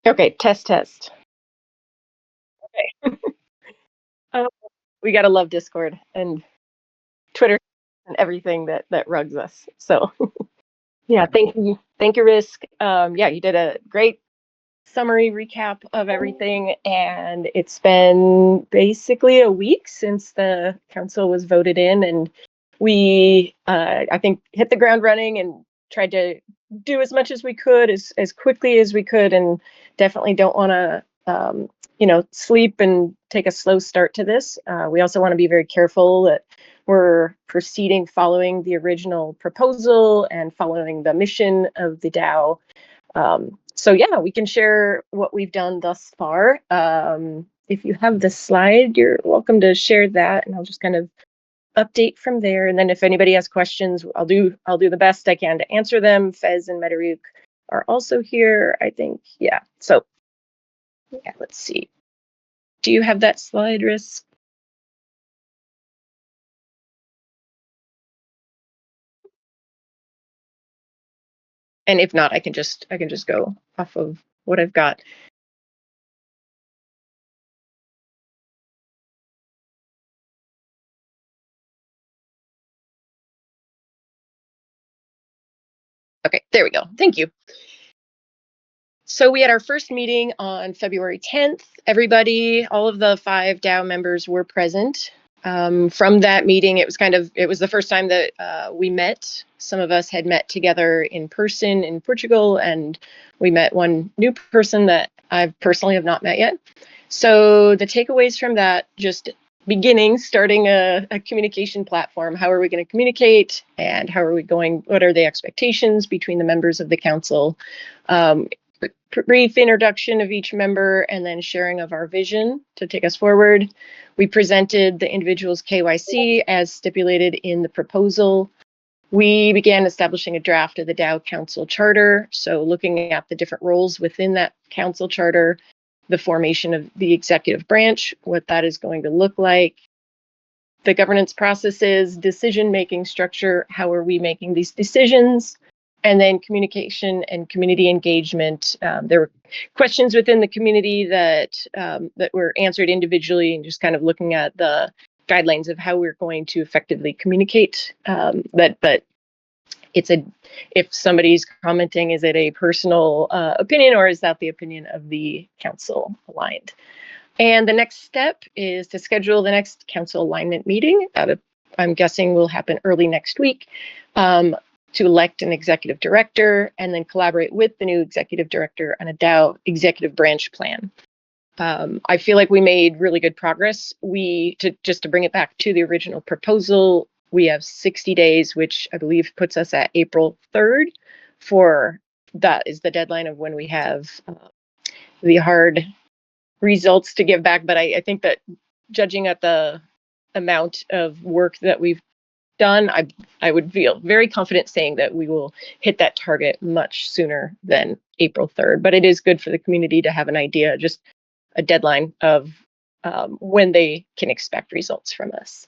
Okay, test. Okay. Oh, we gotta love Discord and Twitter and everything that rugs us. So yeah, thank you, Risk. Yeah, you did a great summary recap of everything, and it's been basically a week since the council was voted in, and we I think hit the ground running and tried to do as much as we could as quickly as we could, and definitely don't want to sleep and take a slow start to this. We also want to be very careful that we're proceeding following the original proposal and following the mission of the DAO. So yeah, we can share what we've done thus far. If you have the slide, you're welcome to share that, and I'll just kind of update from there. And then if anybody has questions, I'll do the best I can to answer them. Fez and Metaruk are also here, I think. Yeah. So yeah, let's see. Do you have that slide, Risk? And if not, I can just go off of what I've got. Okay, there we go. Thank you. So we had our first meeting on February 10th. Everybody, all of the 5 DAO members were present. From that meeting, it was the first time that we met. Some of us had met together in person in Portugal, and we met one new person that I personally have not met yet. So the takeaways from that, just starting a communication platform. How are we going to communicate, and what are the expectations between the members of the council? Brief introduction of each member, and then sharing of our vision to take us forward. We presented the individual's KYC as stipulated in the proposal. We began establishing a draft of the DAO Council Charter, so looking at the different roles within that Council Charter, the formation of the executive branch, what that is going to look like, the governance processes, decision-making structure, how are we making these decisions, and then communication and community engagement. There were questions within the community that were answered individually, and just kind of looking at the guidelines of how we're going to effectively communicate. But if somebody's commenting, is it a personal opinion, or is that the opinion of the council aligned? And the next step is to schedule the next council alignment meeting. I'm guessing will happen early next week. To elect an executive director, and then collaborate with the new executive director on a DAO executive branch plan. I feel like we made really good progress. Just to bring it back to the original proposal, we have 60 days, which I believe puts us at April 3rd. That is the deadline of when we have the hard results to give back. But I think that, judging at the amount of work that we've done, I would feel very confident saying that we will hit that target much sooner than April 3rd. But it is good for the community to have an idea, just a deadline of when they can expect results from us.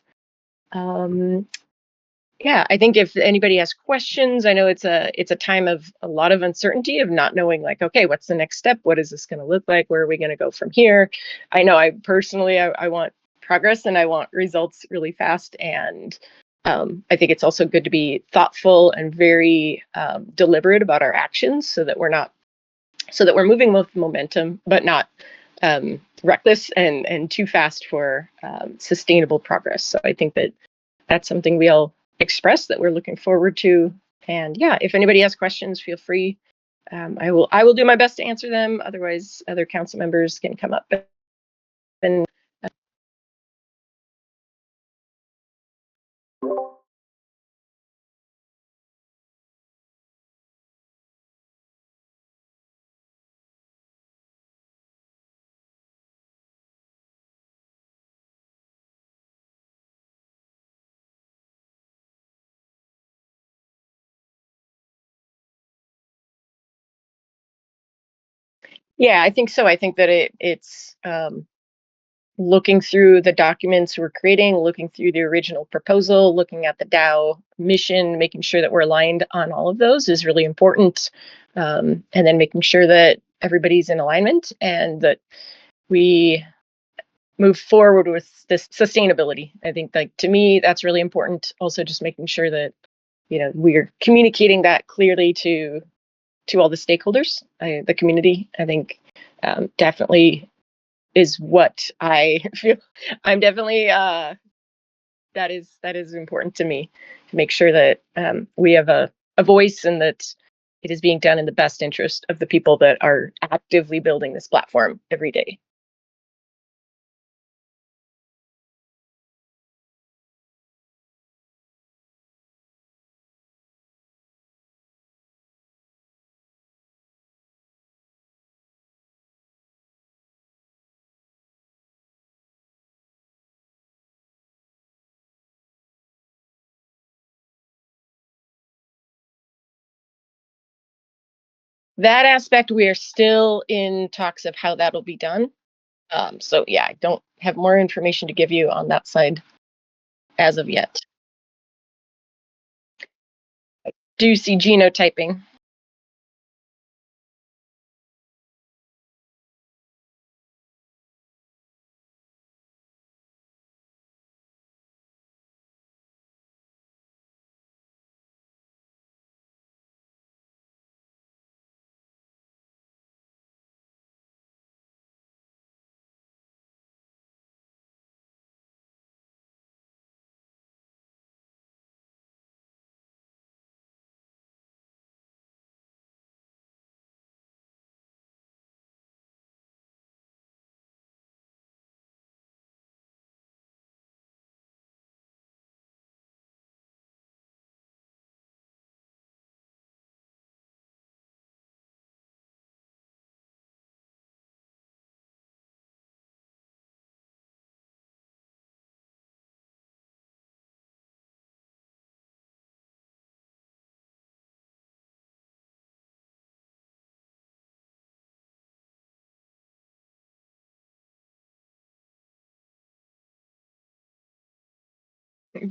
Yeah, I think if anybody has questions, I know it's a time of a lot of uncertainty, of not knowing, like, okay, what's the next step? What is this going to look like? Where are we going to go from here? I know I personally want progress, and I want results really fast. And I think it's also good to be thoughtful and very deliberate about our actions, so that we're moving with momentum, but not reckless and too fast for sustainable progress. So I think that that's something we all express that we're looking forward to. And yeah, if anybody has questions, feel free. I will do my best to answer them. Otherwise, other council members can come up and yeah, I think so. I think that it's looking through the documents we're creating, looking through the original proposal, looking at the DAO mission, making sure that we're aligned on all of those is really important. And then making sure that everybody's in alignment and that we move forward with this sustainability. I think, like, to me, that's really important. Also, just making sure that, we're communicating that clearly to all the stakeholders, the community. I think definitely is what I feel. I'm definitely that is important to me, to make sure that we have a voice and that it is being done in the best interest of the people that are actively building this platform every day. That aspect, we are still in talks of how that'll be done. So yeah, I don't have more information to give you on that side as of yet. Do you see genotyping?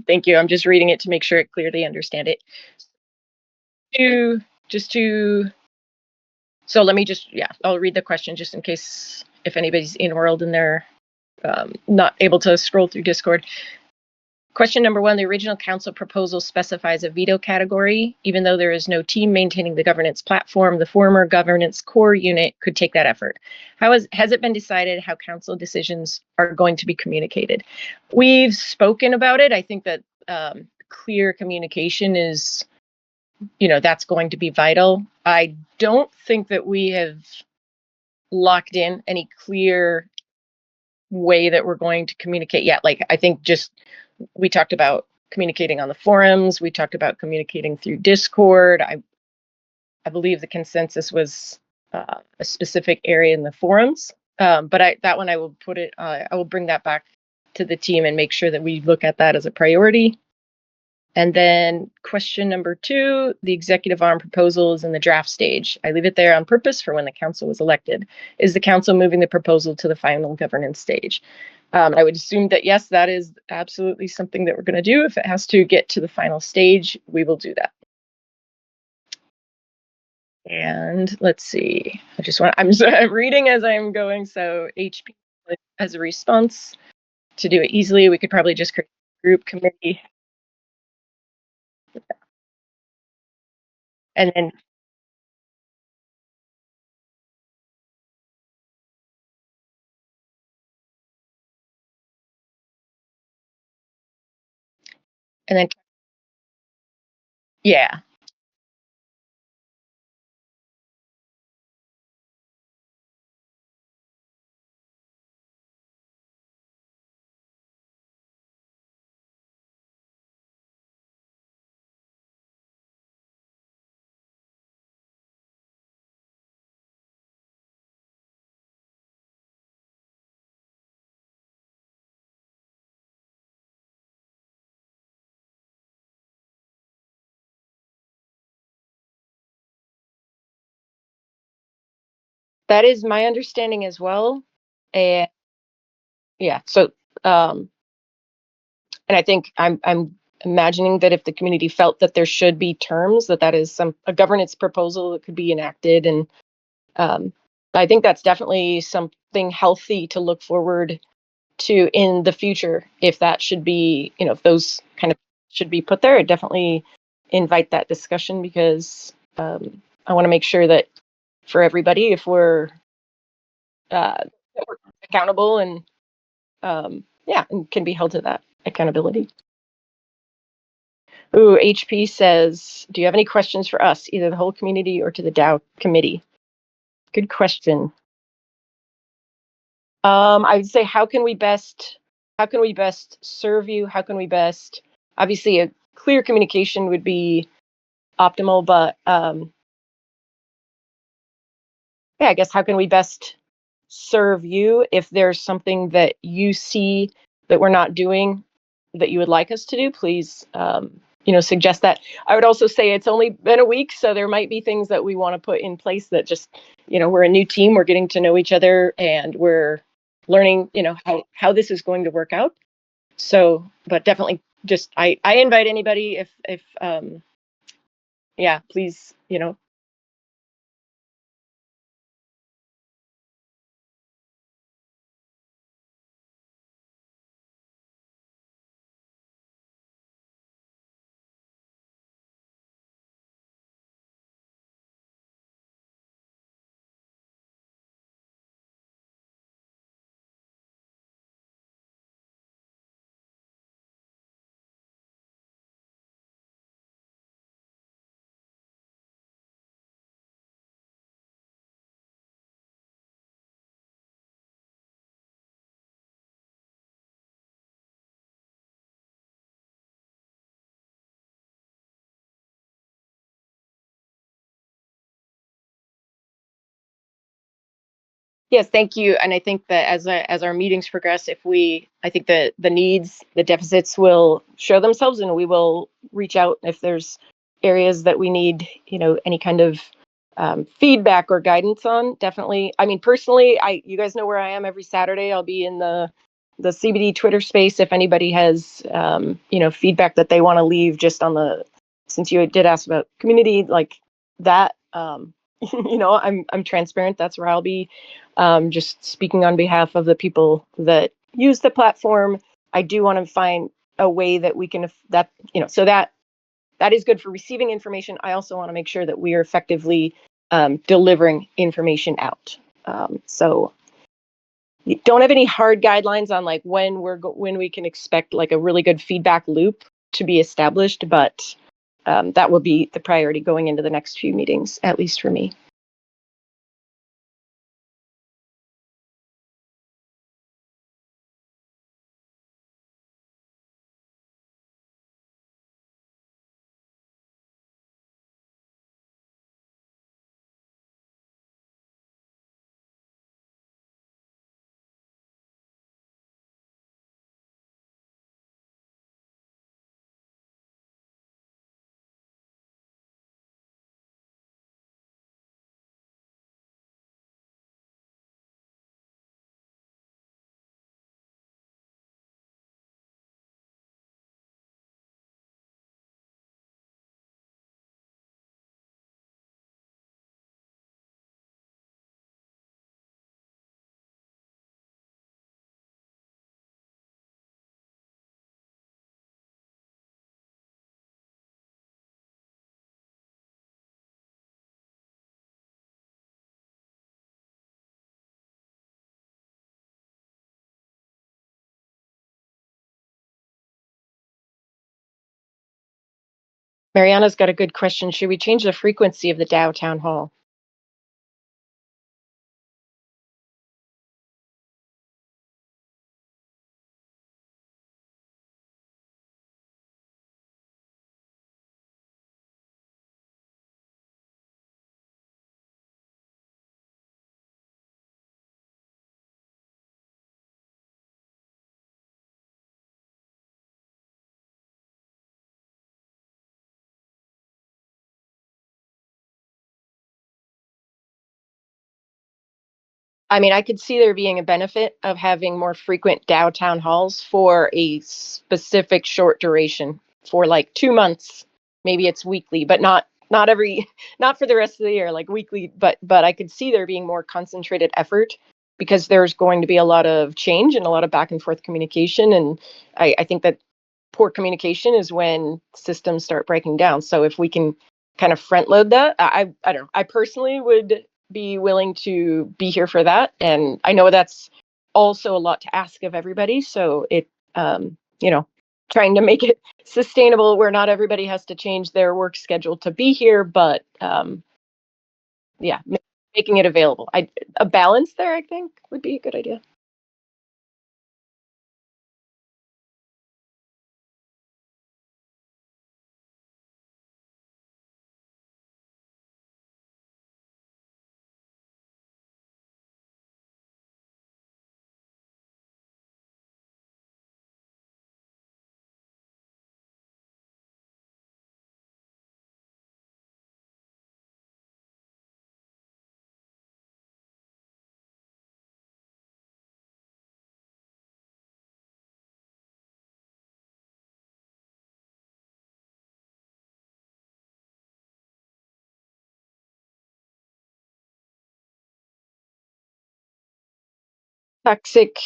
Thank you. I'm just reading it to make sure I clearly understand it. To just to So let me just, yeah, I'll read the question just in case if anybody's in world and they're not able to scroll through Discord. Question number 1, the original council proposal specifies a veto category. Even though there is no team maintaining the governance platform, the former governance core unit could take that effort. Has it been decided how council decisions are going to be communicated? We've spoken about it. I think that clear communication is, that's going to be vital. I don't think that we have locked in any clear way that we're going to communicate yet. Like, I think just we talked about communicating on the forums. We talked about communicating through Discord. I believe the consensus was a specific area in the forums. But that one I will put it. I will bring that back to the team and make sure that we look at that as a priority. And then question number 2, the executive arm proposal is in the draft stage. I leave it there on purpose for when the council was elected. Is the council moving the proposal to the final governance stage? I would assume that yes, that is absolutely something that we're going to do. If it has to get to the final stage, we will do that. And let's see. I'm reading as I'm going. So HP as a response to do it easily, we could probably just create a group committee. And then and then yeah. That is my understanding as well. And yeah, so and I think I'm imagining that if the community felt that there should be terms, that is a governance proposal that could be enacted, and I think that's definitely something healthy to look forward to in the future. If that should be, if those kind of should be put there, I definitely invite that discussion because I want to make sure that for everybody, if uh, we're accountable and yeah, and can be held to that accountability. Ooh, HP says, do you have any questions for us, either the whole community or to the DAO committee? Good question. I would say, how can we best serve you? How can we best, obviously a clear communication would be optimal, but yeah, I guess how can we best serve you? If there's something that you see that we're not doing that you would like us to do, please, suggest that. I would also say it's only been a week, so there might be things that we want to put in place that just, we're a new team, we're getting to know each other, and we're learning, how this is going to work out. So, but definitely, just I invite anybody if yeah, please, yes, thank you. And I think that as our meetings progress, I think that the needs, the deficits will show themselves, and we will reach out if there's areas that we need, any kind of feedback or guidance on. Definitely. I mean, personally, you guys know where I am every Saturday. I'll be in the CBD Twitter space. If anybody has, feedback that they want to leave, just on since you did ask about community like that. I'm transparent. That's where I'll be. Just speaking on behalf of the people that use the platform. I do want to find a way that we can so that is good for receiving information. I also want to make sure that we are effectively delivering information out. So don't have any hard guidelines on like when we can expect like a really good feedback loop to be established, but that will be the priority going into the next few meetings, at least for me. Mariana's got a good question. Should we change the frequency of the DAO town hall? I mean, I could see there being a benefit of having more frequent DAO town halls for a specific short duration, for like 2 months. Maybe it's weekly, but not for the rest of the year, like weekly, but I could see there being more concentrated effort because there's going to be a lot of change and a lot of back and forth communication. And I think that poor communication is when systems start breaking down. So if we can kind of front load that, I don't know. I personally would be willing to be here for that. And I know that's also a lot to ask of everybody. So you know, trying to make it sustainable where not everybody has to change their work schedule to be here, but yeah, making it available. A balance there, I think, would be a good idea. Toxic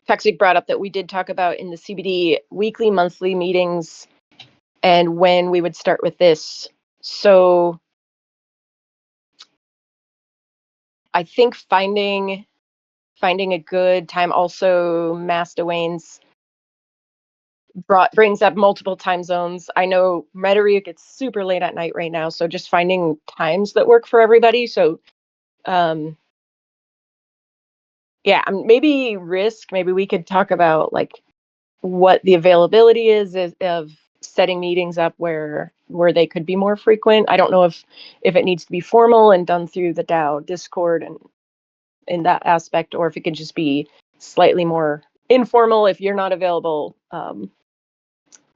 Toxic brought up that we did talk about in the CBD weekly, monthly meetings, and when we would start with this. So I think finding a good time. Also, Mass Dwayne's brings up multiple time zones. I know Metairie gets super late at night right now, so just finding times that work for everybody. So um yeah, maybe risk. Maybe we could talk about like what the availability is of setting meetings up where they could be more frequent. I don't know if it needs to be formal and done through the DAO Discord and in that aspect, or if it could just be slightly more informal if you're not available.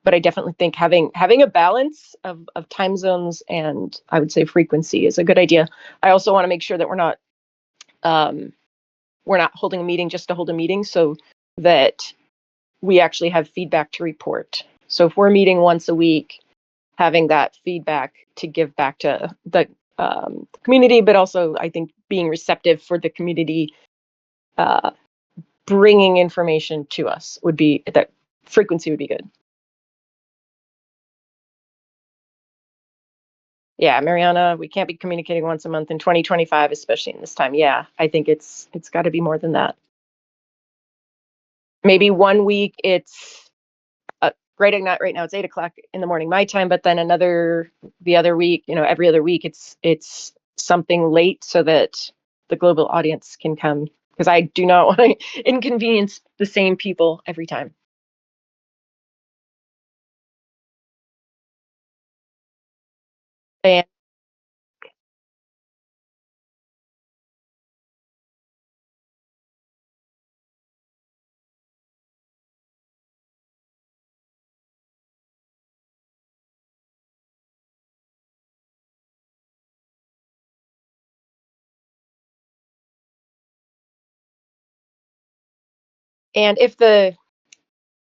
But I definitely think having a balance of time zones and I would say frequency is a good idea. I also want to make sure that um, we're not holding a meeting just to hold a meeting, so that we actually have feedback to report. So if we're meeting once a week, having that feedback to give back to the community, but also I think being receptive for the community, uh, bringing information to us would be that frequency would be good. Yeah, Mariana, we can't be communicating once a month in 2025, especially in this time. Yeah, I think it's got to be more than that. Maybe one week it's right now it's 8 o'clock in the morning my time, but then the other week, every other week it's something late so that the global audience can come, because I do not want to inconvenience the same people every time. And and if the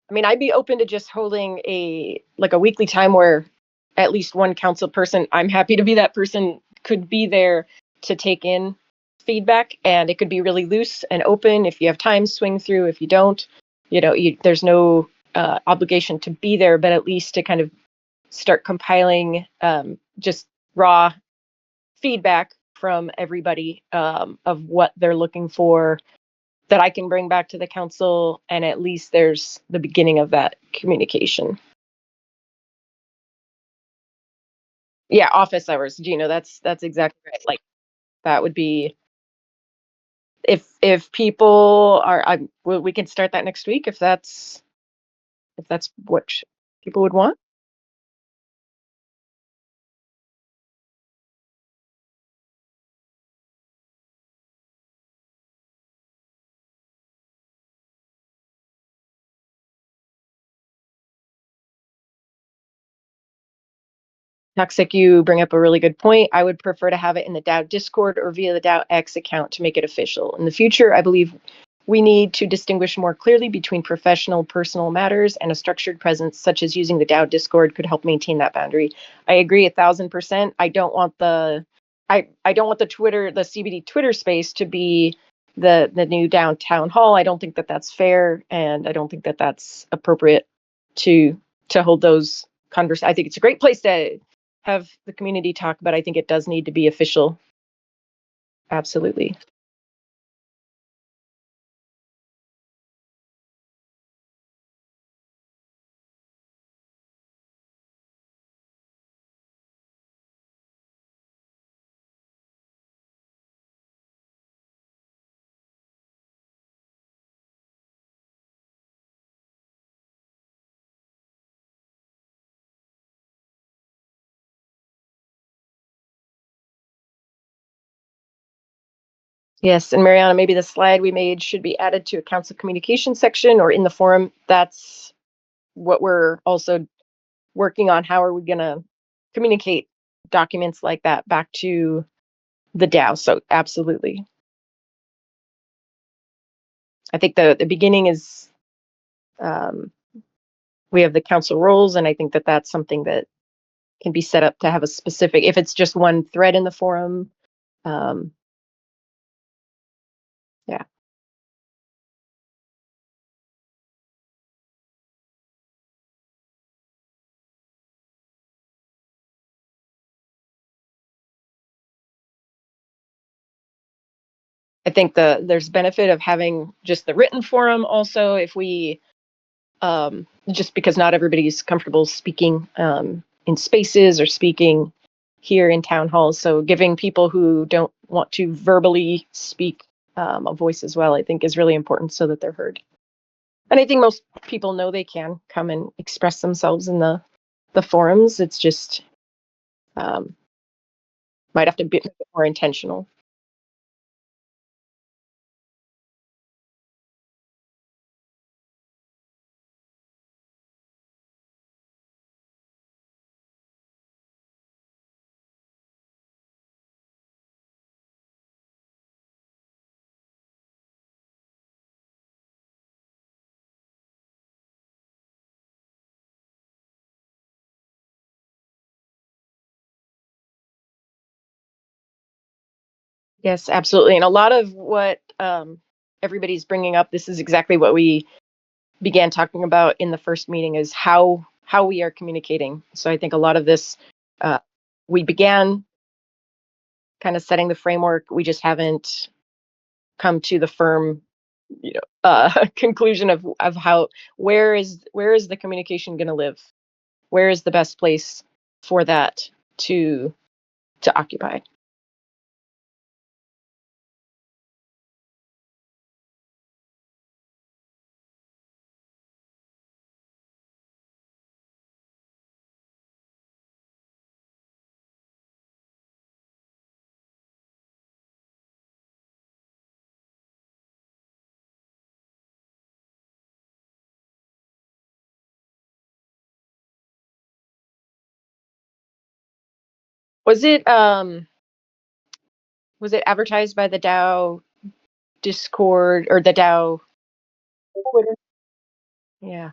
I mean, I'd be open to just holding a weekly time where at least one council person, I'm happy to be that person, could be there to take in feedback, and it could be really loose and open. If you have time, swing through. If you don't, there's no obligation to be there, but at least to kind of start compiling just raw feedback from everybody, of what they're looking for, that I can bring back to the council, and at least there's the beginning of that communication. Yeah, office hours, Gino. That's exactly right. Like that would be if people are. We can start that next week if that's what people would want. Toxic, you bring up a really good point. I would prefer to have it in the DAO Discord or via the DAO X account to make it official. In the future, I believe We need to distinguish more clearly between professional, personal matters and a structured presence, such as using the DAO Discord, could help maintain that boundary. I agree 1,000%. I don't want the Twitter, the CBD Twitter space to be the new downtown hall. I don't think that that's fair, and I don't think that that's appropriate to hold those conversations. I think it's a great place to have the community talk, but I think it does need to be official. Absolutely. Yes, and Mariana, maybe the slide we made should be added to a council communication section or in the forum. That's what we're also working on. How are we going to communicate documents like that back to the DAO? So absolutely. I think the beginning is we have the council roles, and I think that that's something that can be set up to have a specific, if it's just one thread in the forum. Um, yeah. I think there's benefit of having just the written forum also, if we just because not everybody's comfortable speaking in spaces or speaking here in town halls. So giving people who don't want to verbally speak a voice as well, I think is really important so that they're heard. And I think most people know they can come and express themselves in the forums. It's just might have to be more intentional. Yes, absolutely. And a lot of what everybody's bringing up, this is exactly what we began talking about in the first meeting, is how we are communicating. So I think a lot of this, we began kind of setting the framework. We just haven't come to the firm, conclusion of how where is the communication going to live? Where is the best place for that to occupy? Was it advertised by the DAO Discord or the DAO Twitter? Yeah.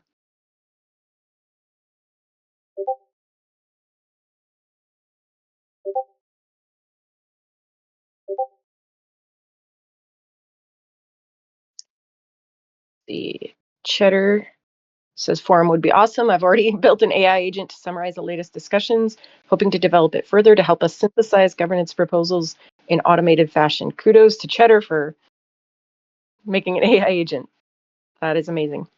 The Cheddar says forum would be awesome. I've already built an AI agent to summarize the latest discussions, hoping to develop it further to help us synthesize governance proposals in automated fashion. Kudos to Cheddar for making an AI agent. That is amazing.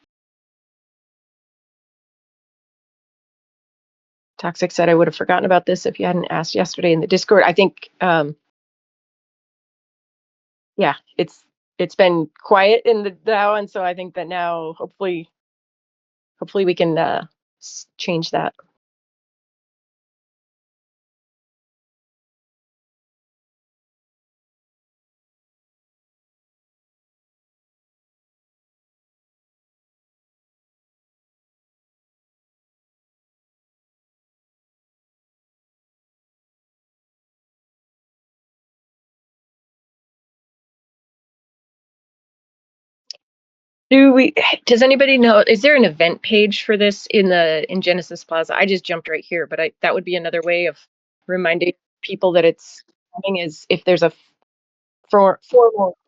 Toxic said I would have forgotten about this if you hadn't asked yesterday in the Discord. I think, yeah, it's been quiet in the DAO, and so I think that now hopefully we can change that. Do we? Does anybody know? Is there an event page for this in Genesis Plaza? I just jumped right here, but that would be another way of reminding people that it's coming. Is if there's a formal.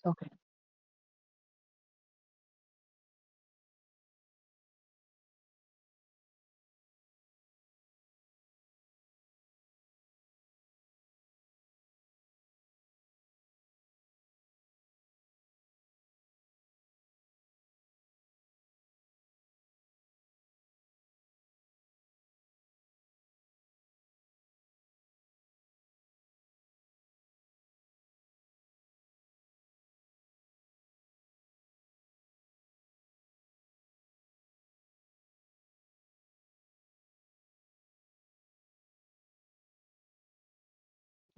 Okay.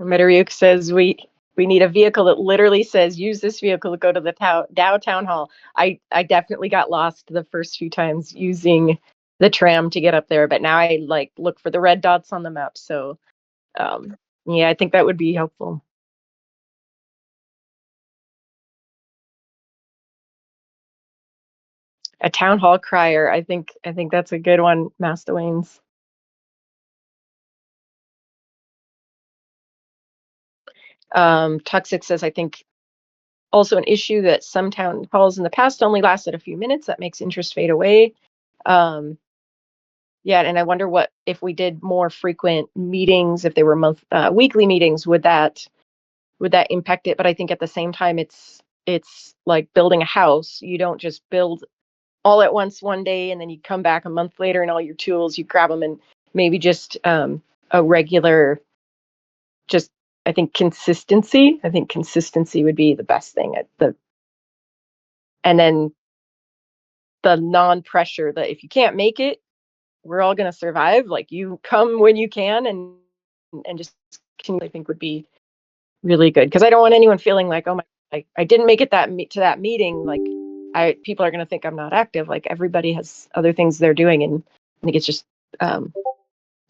Metaruk says we need a vehicle that literally says use this vehicle to go to the Dow Town Hall. I definitely got lost the first few times using the tram to get up there, but now I like look for the red dots on the map. So um, yeah, I think that would be helpful. A town hall crier. I think that's a good one, Master Wayne's. Toxic says I think also an issue that some town halls in the past only lasted a few minutes. That makes interest fade away. Um, yeah, and I wonder what if we did more frequent meetings, if they were weekly meetings, would that impact it? But I think at the same time, it's like building a house. You don't just build all at once one day and then you come back a month later and all your tools you grab them and maybe just a regular just I think consistency would be the best thing at the and then the non-pressure that if you can't make it we're all going to survive like you come when you can and just continue I think would be really good because I don't want anyone feeling like oh my I didn't make it to that meeting like I people are going to think I'm not active like everybody has other things they're doing and I think it's just um,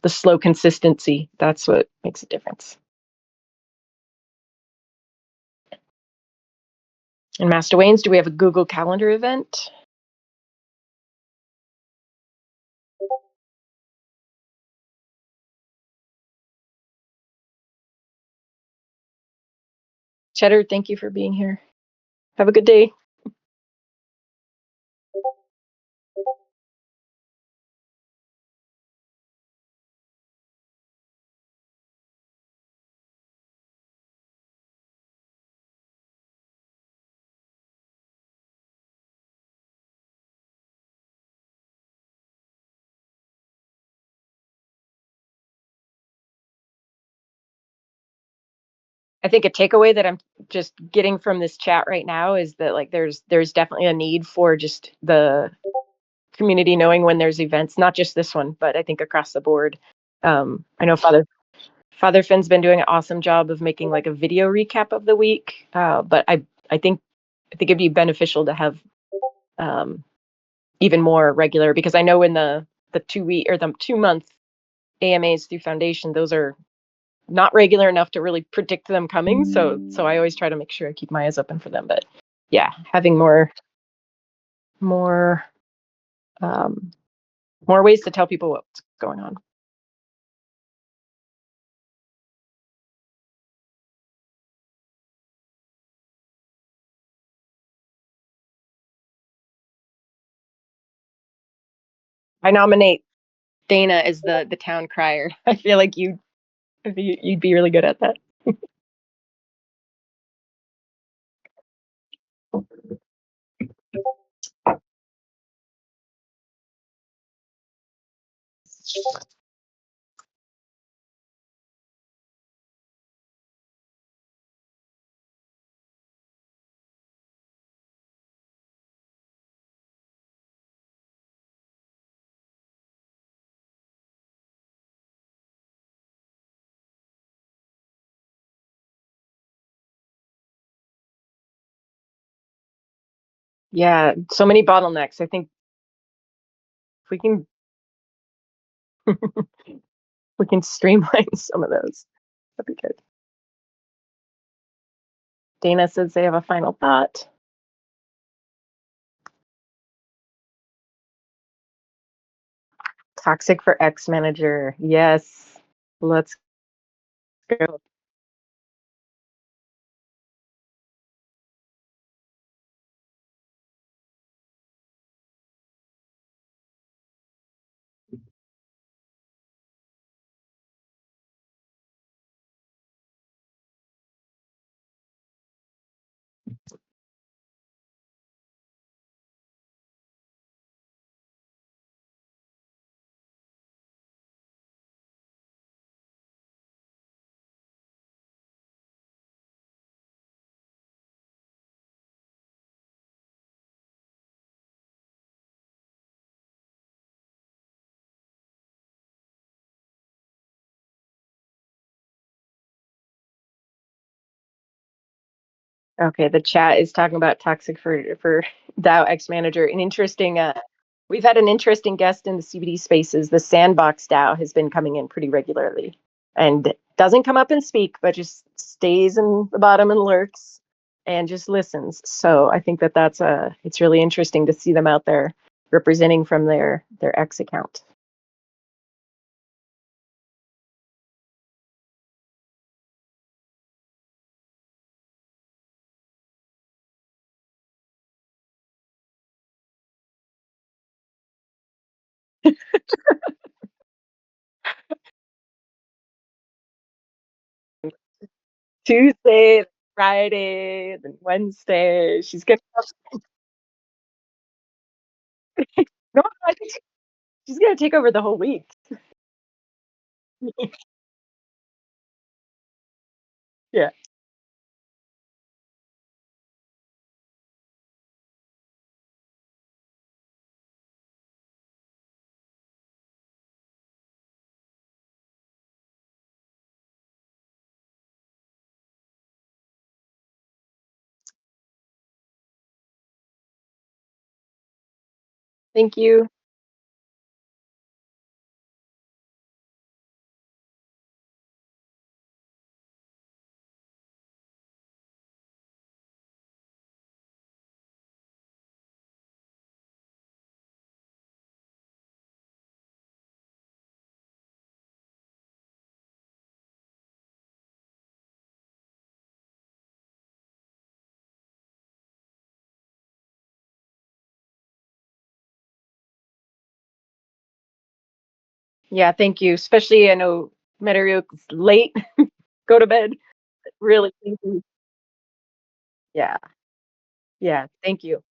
the slow consistency that's what makes a difference. And Master Wayne's, do we have a Google Calendar event? Cheddar, thank you for being here. Have a good day. I think a takeaway that I'm just getting from this chat right now is that like there's definitely a need for just the community knowing when there's events, not just this one, but I think across the board. I know Father Finn's been doing an awesome job of making like a video recap of the week, but I think it'd be beneficial to have um, even more regular because I know in the 2 week or the 2 month AMAs through Foundation, those are not regular enough to really predict them coming. So I always try to make sure I keep my eyes open for them. But yeah, having more um, more ways to tell people what's going on. I nominate Dana as the town crier. I feel like you'd be really good at that. Yeah, so many bottlenecks. I think if we can streamline some of those. That'd be good. Dana says they have a final thought. Toxic for X manager. Yes. Let's go. Okay, the chat is talking about toxic for DAO X manager. An interesting we've had an interesting guest in the CBD spaces. The Sandbox DAO has been coming in pretty regularly and doesn't come up and speak, but just stays in the bottom and lurks and just listens. So I think that that's it's really interesting to see them out there representing from their X account. Tuesday, Friday, then Wednesday. She's gonna no, I think she's gonna take over the whole week. Yeah. Thank you. Yeah, thank you. Especially, I know Meteor's late. Go to bed. Really, thank you. Yeah, yeah. Thank you.